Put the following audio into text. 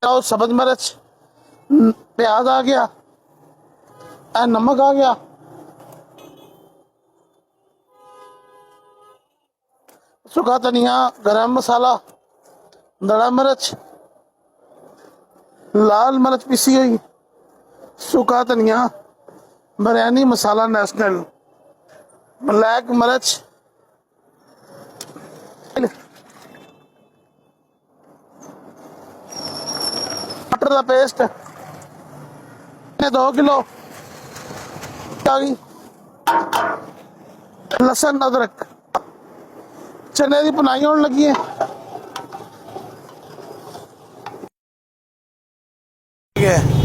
और सब्ज मिर्च, प्याज आ गया, नमक आ गया, सूखा धनिया, गरम मसाला, दड़ा मिर्च, लाल मिर्च पीसी हुई, सूखा धनिया, बिरयानी मसाला नेशनल, ब्लैक मिर्च, मटर का पेस्ट 2 किलो, लसन अदरक, चने की भुनाई होने लगी है। ठीक है।